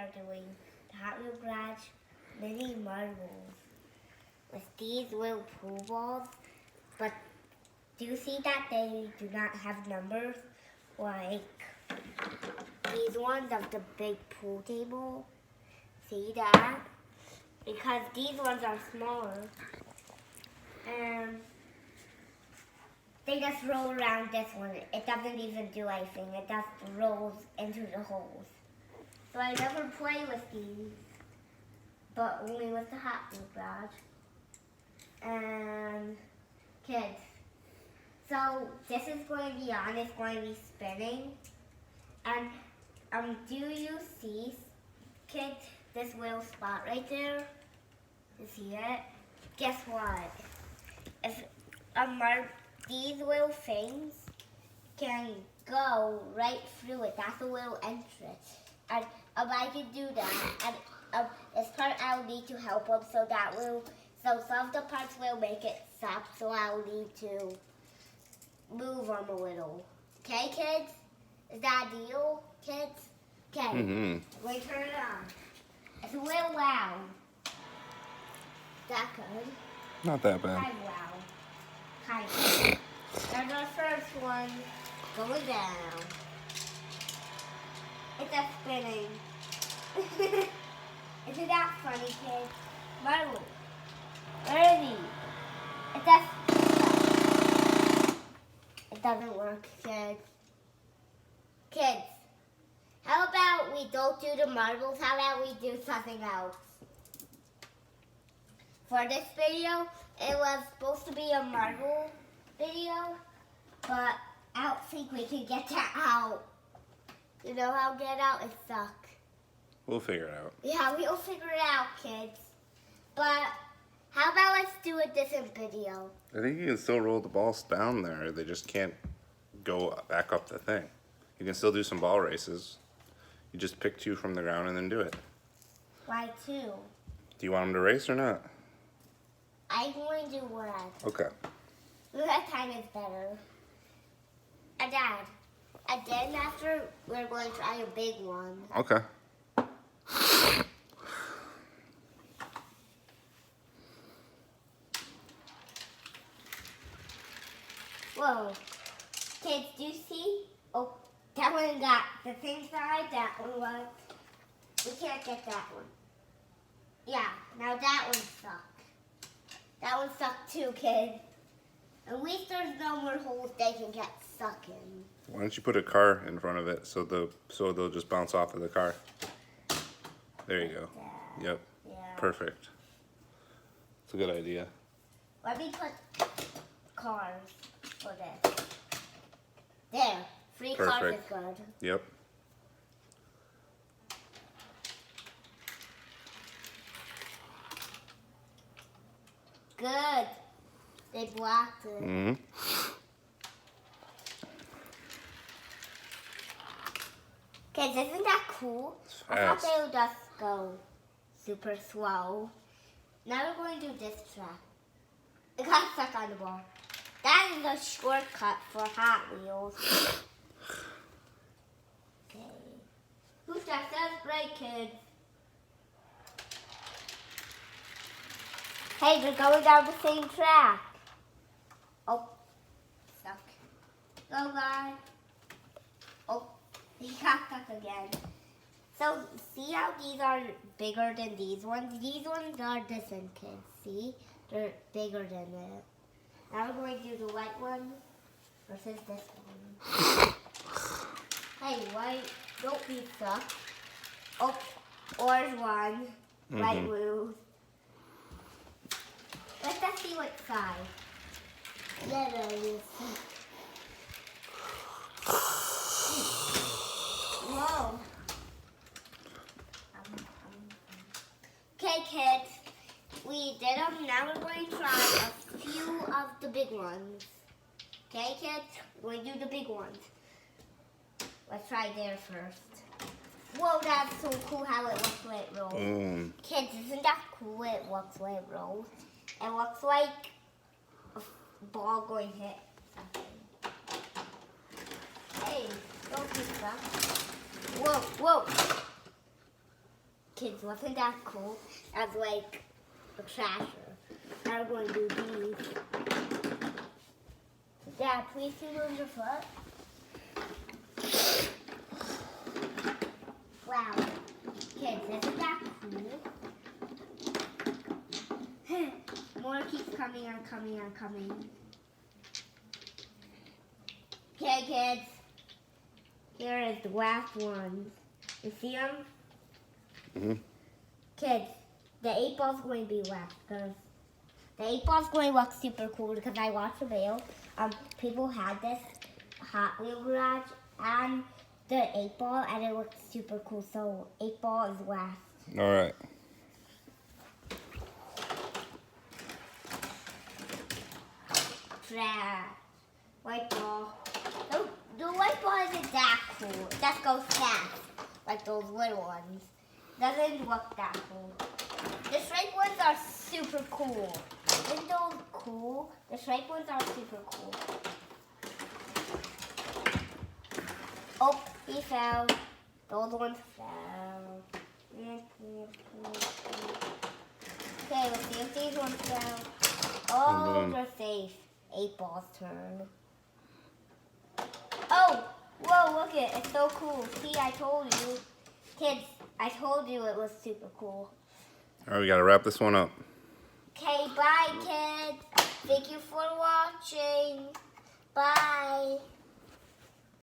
are doing the Hot Wheel Garage mini marbles with these little pool balls. But do you see that they do not have numbers? Like these ones of the big pool table. See that? Because these ones are smaller. And they just roll around this one. It doesn't even do anything. It just rolls into the holes. So I never play with these, but only with the Hot Wheel Garage. And kids. So this is going to be on. It's going to be spinning. And do you see, kids, this little spot right there? You see it? Guess what? If these little things can go right through it. That's a little entrance. And I can do that. And this part I'll need to help them so some of the parts will make it stop. So I'll need to move them a little. Okay, kids? Is that a deal, kids? Okay. We turn it on. It's a little loud. That good? Not that bad. Kind of loud. Kind of. And the first one going down. It's a spinning. Isn't that funny, kids? Marvel. Where is he? It doesn't work, kids. Kids, how about we don't do the marbles? How about we do something else? For this video, it was supposed to be a marble video, but I don't think we can get that out. You know how Get Out is stuck. We'll figure it out. Yeah, we'll figure it out, kids. But how about let's do a different video? I think you can still roll the balls down there. They just can't go back up the thing. You can still do some ball races. You just pick two from the ground and then do it. Why two? Do you want them to race or not? I'm going to do one. Okay. That time is better. And Dad, and then after, we're going to try a big one. Okay. Whoa. Kids, do you see? Oh, that one got the thing side, that one was. We can't get that one. Yeah, now that one stuck. That one stuck too, kids. At least there's no more holes they can get stuck in. Why don't you put a car in front of it so they'll just bounce off of the car? There you go. Yep. Yeah. Perfect. It's a good idea. Let me put cars for this. There. 3 cars is Perfect. good. Yep. Good. They blocked it. Mm-hmm. Kids, isn't that cool? I thought they would just go super slow. Now we're going to do this track. It got stuck on the ball. That is a shortcut for Hot Wheels. Okay. Who's that? That's right, kids. Hey, we're going down the same track. Oh, stuck. Go, guys. Oh, he got stuck again. So, see how these are bigger than these ones? These ones are different, kids. See? They're bigger than it. Now we're going to do the white one versus this one. Hey, white, don't be stuck. Oh, orange one, light blue. Let's just see what side. Yellow is. Whoa. Okay, kids. We did them. Now we're going to try a few of the big ones. Okay, kids? We're going to do the big ones. Let's try there first. Whoa, that's so cool how it looks when it rolls. Kids, isn't that cool when it looks when it rolls? It looks like a ball going to hit something. Hey, don't do that. Whoa, whoa. kids, wasn't that cool? As like a trasher. Now we're going to do these. Dad, please move your foot. Wow. Kids, isn't that cool? More keeps coming and coming and coming. Okay, kids. Here is the last ones. You see them? Mm-hmm. Kids, the 8-ball's going to be left because the 8-ball's going to look super cool because I watched a video. People had this Hot Wheel garage and the 8-ball and it looked super cool. So 8-ball is last. All right. Trash. White ball. The white ball isn't that cool. It just goes fast, like those little ones. Doesn't look that cool. The striped ones are super cool. Isn't those cool? The striped ones are super cool. Oh, he fell. Those ones fell. Okay, let's see if these ones fell. Oh, they're safe. 8-ball's turn. Oh, whoa, look it. It's so cool. See, I told you. Kids, I told you it was super cool. All right, we got to wrap this one up. Okay, bye, kids. Thank you for watching. Bye.